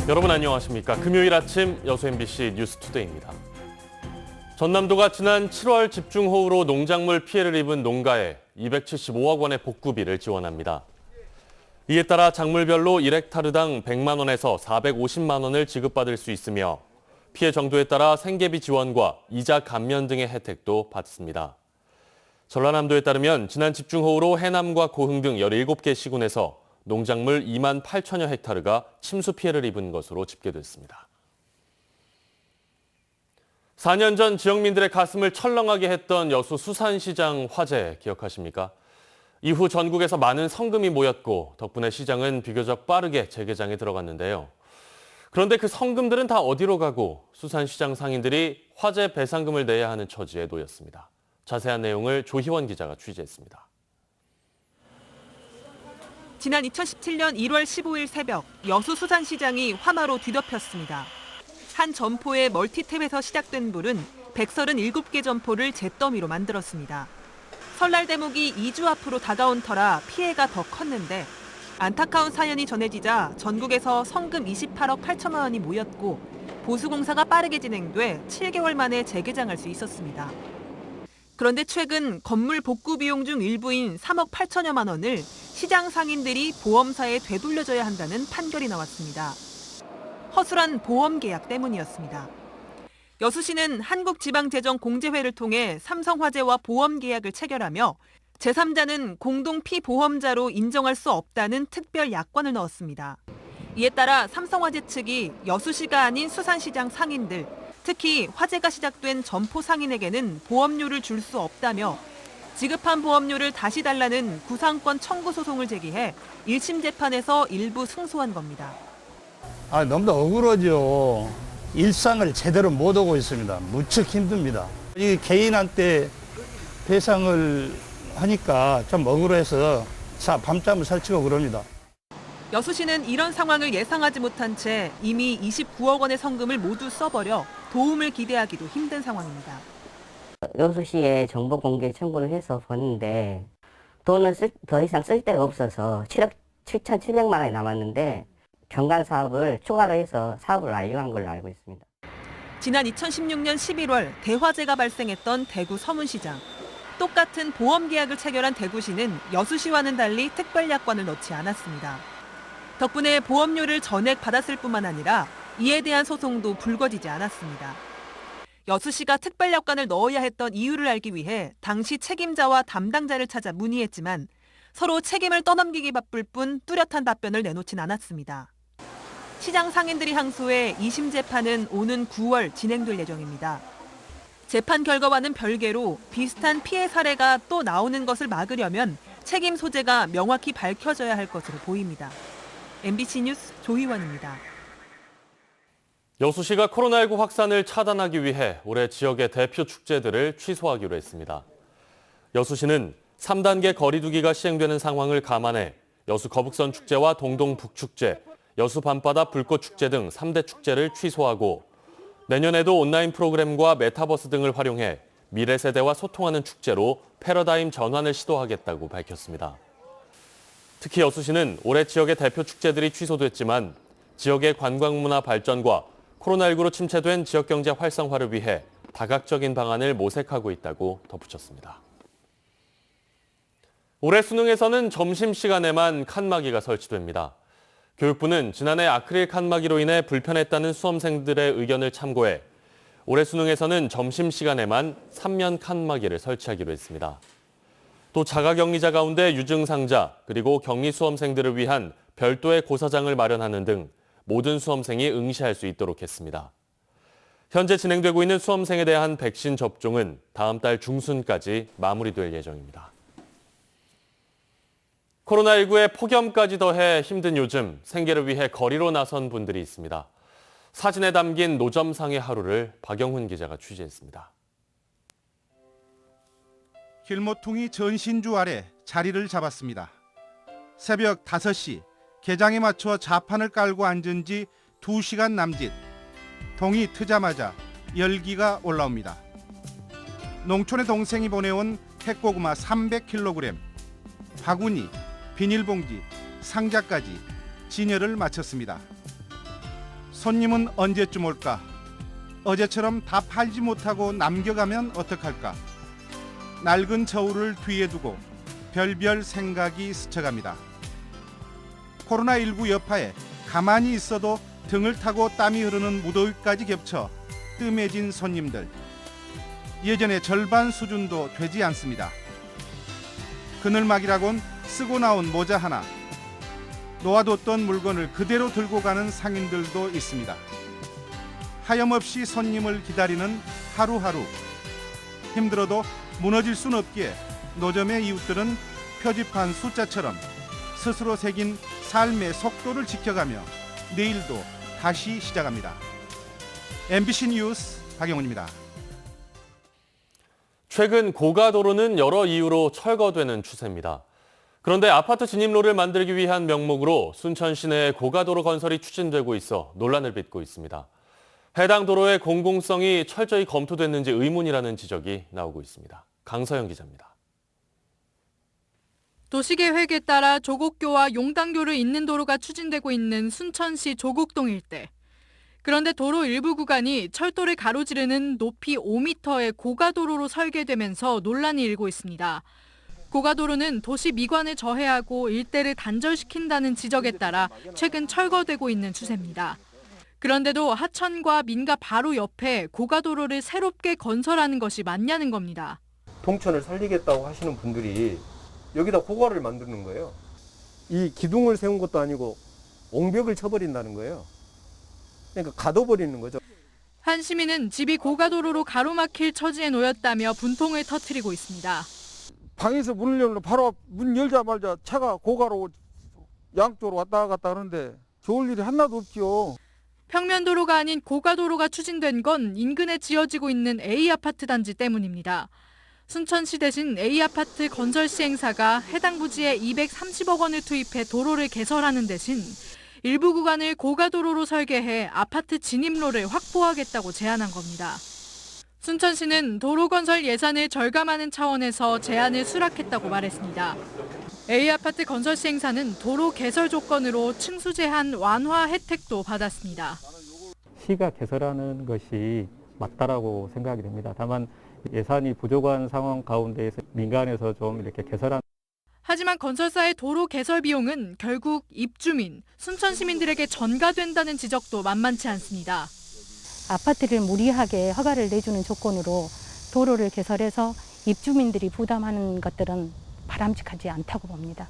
여러분 안녕하십니까? 금요일 아침 여수 MBC 뉴스투데이입니다. 전남도가 지난 7월 집중호우로 농작물 피해를 입은 농가에 275억 원의 복구비를 지원합니다. 이에 따라 작물별로 1헥타르당 100만 원에서 450만 원을 지급받을 수 있으며 피해 정도에 따라 생계비 지원과 이자 감면 등의 혜택도 받습니다. 전라남도에 따르면 지난 집중호우로 해남과 고흥 등 17개 시군에서 농작물 2만 8천여 헥타르가 침수 피해를 입은 것으로 집계됐습니다. 4년 전 지역민들의 가슴을 철렁하게 했던 여수 수산시장 화재 기억하십니까? 이후 전국에서 많은 성금이 모였고 덕분에 시장은 비교적 빠르게 재개장에 들어갔는데요. 그런데 그 성금들은 다 어디로 가고 수산시장 상인들이 화재 배상금을 내야 하는 처지에 놓였습니다. 자세한 내용을 조희원 기자가 취재했습니다. 지난 2017년 1월 15일 새벽 여수 수산시장이 화마로 뒤덮였습니다. 한 점포의 멀티탭에서 시작된 불은 137개 점포를 잿더미로 만들었습니다. 설날 대목이 2주 앞으로 다가온 터라 피해가 더 컸는데 안타까운 사연이 전해지자 전국에서 성금 28억 8천만 원이 모였고 보수공사가 빠르게 진행돼 7개월 만에 재개장할 수 있었습니다. 그런데 최근 건물 복구 비용 중 일부인 3억 8천여만 원을 시장 상인들이 보험사에 되돌려줘야 한다는 판결이 나왔습니다. 허술한 보험 계약 때문이었습니다. 여수시는 한국지방재정공제회를 통해 삼성화재와 보험 계약을 체결하며 제3자는 공동 피보험자로 인정할 수 없다는 특별 약관을 넣었습니다. 이에 따라 삼성화재 측이 여수시가 아닌 수산시장 상인들, 특히 화재가 시작된 점포 상인에게는 보험료를 줄 수 없다며 지급한 보험료를 다시 달라는 구상권 청구 소송을 제기해 1심 재판에서 일부 승소한 겁니다. 너무 억울하죠. 일상을 제대로 못 하고 있습니다. 무척 힘듭니다. 이 개인한테 배상을 하니까 좀 억울해서 밤잠을 설치고 그럽니다. 여수시는 이런 상황을 예상하지 못한 채 이미 29억 원의 성금을 모두 써버려 도움을 기대하기도 힘든 상황입니다. 여수시에 정보 공개 청구를 해서 봤는데 돈을 더 이상 쓸 데가 없어서 7억 7,700만 원이 남았는데 경관 사업을 추가로 해서 사업을 완료한 걸로 알고 있습니다. 지난 2016년 11월 대화재가 발생했던 대구 서문시장. 똑같은 보험 계약을 체결한 대구시는 여수시와는 달리 특별약관을 넣지 않았습니다. 덕분에 보험료를 전액 받았을 뿐만 아니라 이에 대한 소송도 불거지지 않았습니다. 여수시가 특별약관을 넣어야 했던 이유를 알기 위해 당시 책임자와 담당자를 찾아 문의했지만 서로 책임을 떠넘기기 바쁠 뿐 뚜렷한 답변을 내놓진 않았습니다. 시장 상인들이 항소해 2심 재판은 오는 9월 진행될 예정입니다. 재판 결과와는 별개로 비슷한 피해 사례가 또 나오는 것을 막으려면 책임 소재가 명확히 밝혀져야 할 것으로 보입니다. MBC 뉴스 조희원입니다. 여수시가 코로나19 확산을 차단하기 위해 올해 지역의 대표 축제들을 취소하기로 했습니다. 여수시는 3단계 거리두기가 시행되는 상황을 감안해 여수 거북선 축제와 동동 북축제, 여수 밤바다 불꽃축제 등 3대 축제를 취소하고 내년에도 온라인 프로그램과 메타버스 등을 활용해 미래 세대와 소통하는 축제로 패러다임 전환을 시도하겠다고 밝혔습니다. 특히 여수시는 올해 지역의 대표 축제들이 취소됐지만 지역의 관광문화 발전과 코로나19로 침체된 지역경제 활성화를 위해 다각적인 방안을 모색하고 있다고 덧붙였습니다. 올해 수능에서는 점심시간에만 칸막이가 설치됩니다. 교육부는 지난해 아크릴 칸막이로 인해 불편했다는 수험생들의 의견을 참고해 올해 수능에서는 점심시간에만 3면 칸막이를 설치하기로 했습니다. 또 자가격리자 가운데 유증상자 그리고 격리 수험생들을 위한 별도의 고사장을 마련하는 등 모든 수험생이 응시할 수 있도록 했습니다. 현재 진행되고 있는 수험생에 대한 백신 접종은 다음 달 중순까지 마무리될 예정입니다. 코로나19에 폭염까지 더해 힘든 요즘 생계를 위해 거리로 나선 분들이 있습니다. 사진에 담긴 노점상의 하루를 박영훈 기자가 취재했습니다. 길모퉁이 전신주 아래 자리를 잡았습니다. 새벽 5시 개장에 맞춰 자판을 깔고 앉은 지 2시간 남짓. 동이 트자마자 열기가 올라옵니다. 농촌의 동생이 보내온 핵고구마 300kg, 바구니, 비닐봉지, 상자까지 진열을 마쳤습니다. 손님은 언제쯤 올까? 어제처럼 다 팔지 못하고 남겨가면 어떡할까? 낡은 저울을 뒤에 두고 별별 생각이 스쳐갑니다. 코로나19 여파에 가만히 있어도 등을 타고 땀이 흐르는 무더위까지 겹쳐 뜸해진 손님들. 예전의 절반 수준도 되지 않습니다. 그늘막이라곤 쓰고 나온 모자 하나, 놓아뒀던 물건을 그대로 들고 가는 상인들도 있습니다. 하염없이 손님을 기다리는 하루하루. 힘들어도 무너질 순 없기에 노점의 이웃들은 표지판 숫자처럼 스스로 새긴 삶의 속도를 지켜가며 내일도 다시 시작합니다. MBC 뉴스 박영훈입니다. 최근 고가도로는 여러 이유로 철거되는 추세입니다. 그런데 아파트 진입로를 만들기 위한 명목으로 순천 시내에 고가도로 건설이 추진되고 있어 논란을 빚고 있습니다. 해당 도로의 공공성이 철저히 검토됐는지 의문이라는 지적이 나오고 있습니다. 강서영 기자입니다. 도시계획에 따라 조곡교와 용당교를 잇는 도로가 추진되고 있는 순천시 조곡동 일대. 그런데 도로 일부 구간이 철도를 가로지르는 높이 5m의 고가도로로 설계되면서 논란이 일고 있습니다. 고가도로는 도시 미관을 저해하고 일대를 단절시킨다는 지적에 따라 최근 철거되고 있는 추세입니다. 그런데도 하천과 민가 바로 옆에 고가도로를 새롭게 건설하는 것이 맞냐는 겁니다. 동천을 살리겠다고 하시는 분들이 여기다 고가를 만드는 거예요. 이 기둥을 세운 것도 아니고 옹벽을 쳐버린다는 거예요. 그러니까 가둬버리는 거죠. 한 시민은 집이 고가도로로 가로막힐 처지에 놓였다며 분통을 터뜨리고 있습니다. 방에서 문을 열면 바로 문 열자마자 차가 고가로 양쪽으로 왔다 갔다 하는데 좋을 일이 하나도 없지요. 평면도로가 아닌 고가도로가 추진된 건 인근에 지어지고 있는 A아파트 단지 때문입니다. 순천시 대신 A아파트 건설 시행사가 해당 부지에 230억 원을 투입해 도로를 개설하는 대신 일부 구간을 고가도로로 설계해 아파트 진입로를 확보하겠다고 제안한 겁니다. 순천시는 도로 건설 예산을 절감하는 차원에서 제안을 수락했다고 말했습니다. A아파트 건설 시행사는 도로 개설 조건으로 층수 제한 완화 혜택도 받았습니다. 시가 개설하는 것이 맞다라고 생각이 됩니다. 다만 예산이 부족한 상황 가운데에서 민간에서 좀 이렇게 개설한. 하지만 건설사의 도로 개설 비용은 결국 입주민, 순천 시민들에게 전가된다는 지적도 만만치 않습니다. 아파트를 무리하게 허가를 내주는 조건으로 도로를 개설해서 입주민들이 부담하는 것들은 바람직하지 않다고 봅니다.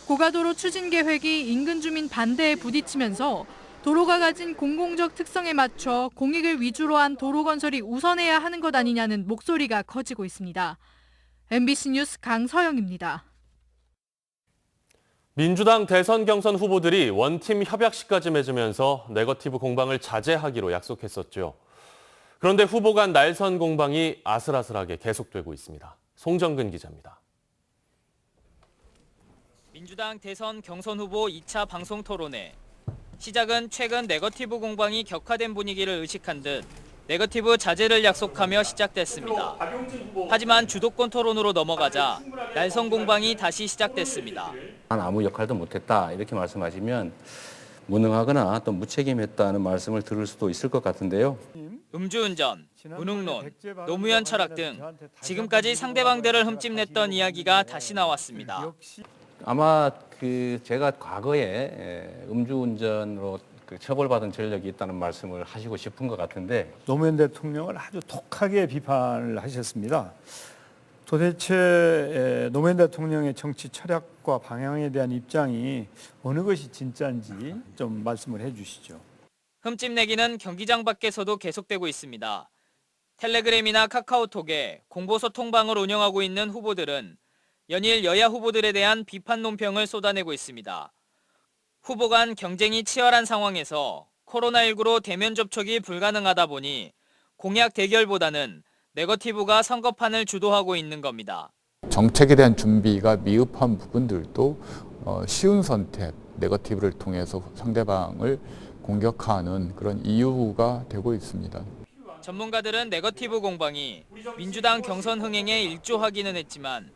고가도로 추진 계획이 인근 주민 반대에 부딪히면서 도로가 가진 공공적 특성에 맞춰 공익을 위주로 한 도로 건설이 우선해야 하는 것 아니냐는 목소리가 커지고 있습니다. MBC 뉴스 강서영입니다. 민주당 대선 경선 후보들이 원팀 협약식까지 맺으면서 네거티브 공방을 자제하기로 약속했었죠. 그런데 후보 간 날선 공방이 아슬아슬하게 계속되고 있습니다. 송정근 기자입니다. 민주당 대선 경선 후보 2차 방송 토론회. 시작은 최근 네거티브 공방이 격화된 분위기를 의식한 듯 네거티브 자제를 약속하며 시작됐습니다. 하지만 주도권 토론으로 넘어가자 날선 공방이 다시 시작됐습니다. 아무 역할도 못했다 이렇게 말씀하시면 무능하거나 또 무책임했다는 말씀을 들을 수도 있을 것 같은데요. 음주운전, 무능론, 노무현 철학 등 지금까지 상대방들을 흠집냈던 이야기가 다시 나왔습니다. 아마 제가 과거에 음주운전으로 처벌받은 전력이 있다는 말씀을 하시고 싶은 것 같은데 노무현 대통령을 아주 독하게 비판을 하셨습니다. 도대체 노무현 대통령의 정치 철학과 방향에 대한 입장이 어느 것이 진짜인지 좀 말씀을 해주시죠. 흠집내기는 경기장 밖에서도 계속되고 있습니다. 텔레그램이나 카카오톡에 공보소통방을 운영하고 있는 후보들은 연일 여야 후보들에 대한 비판 논평을 쏟아내고 있습니다. 후보 간 경쟁이 치열한 상황에서 코로나19로 대면 접촉이 불가능하다 보니 공약 대결보다는 네거티브가 선거판을 주도하고 있는 겁니다. 정책에 대한 준비가 미흡한 부분들도 쉬운 선택, 네거티브를 통해서 상대방을 공격하는 그런 이유가 되고 있습니다. 전문가들은 네거티브 공방이 민주당 경선 흥행에 일조하기는 했지만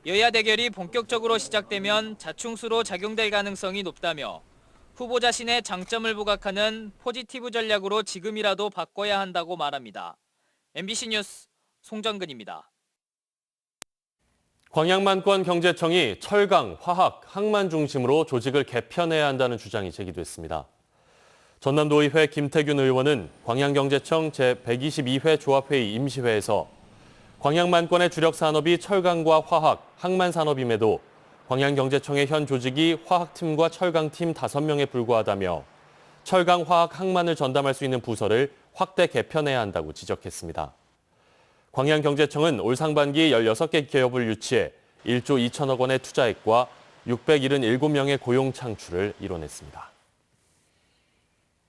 여야 대결이 본격적으로 시작되면 자충수로 작용될 가능성이 높다며 후보 자신의 장점을 부각하는 포지티브 전략으로 지금이라도 바꿔야 한다고 말합니다. MBC 뉴스 송정근입니다. 광양만권 경제청이 철강, 화학, 항만 중심으로 조직을 개편해야 한다는 주장이 제기됐습니다. 전남도의회 김태균 의원은 광양경제청 제122회 조합회의 임시회에서 광양만권의 주력 산업이 철강과 화학, 항만 산업임에도 광양경제청의 현 조직이 화학팀과 철강팀 5명에 불과하다며 철강, 화학, 항만을 전담할 수 있는 부서를 확대 개편해야 한다고 지적했습니다. 광양경제청은 올 상반기 16개 기업을 유치해 1조 2천억 원의 투자액과 677명의 고용 창출을 이뤄냈습니다.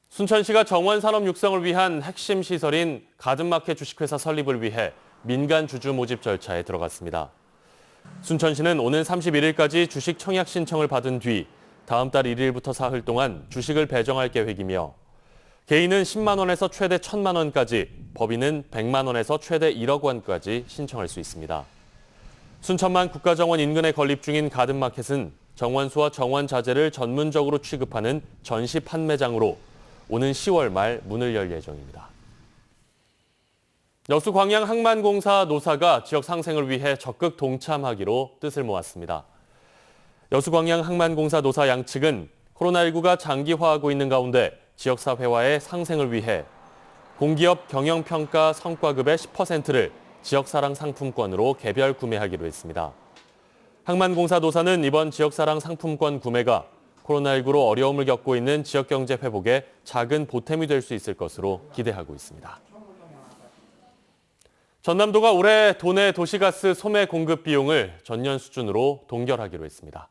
순천시가 정원 산업 육성을 위한 핵심 시설인 가든마켓 주식회사 설립을 위해 민간 주주 모집 절차에 들어갔습니다. 순천시는 오는 31일까지 주식 청약 신청을 받은 뒤 다음 달 1일부터 사흘 동안 주식을 배정할 계획이며 개인은 10만 원에서 최대 1,000만 원까지, 법인은 100만 원에서 최대 1억 원까지 신청할 수 있습니다. 순천만 국가정원 인근에 건립 중인 가든마켓은 정원수와 정원 자재를 전문적으로 취급하는 전시 판매장으로 오는 10월 말 문을 열 예정입니다. 여수 광양 항만공사 노사가 지역 상생을 위해 적극 동참하기로 뜻을 모았습니다. 여수 광양 항만공사 노사 양측은 코로나19가 장기화하고 있는 가운데 지역사회와의 상생을 위해 공기업 경영평가 성과급의 10%를 지역사랑 상품권으로 개별 구매하기로 했습니다. 항만공사 노사는 이번 지역사랑 상품권 구매가 코로나19로 어려움을 겪고 있는 지역경제 회복에 작은 보탬이 될 수 있을 것으로 기대하고 있습니다. 전남도가 올해 도내 도시가스 소매 공급 비용을 전년 수준으로 동결하기로 했습니다.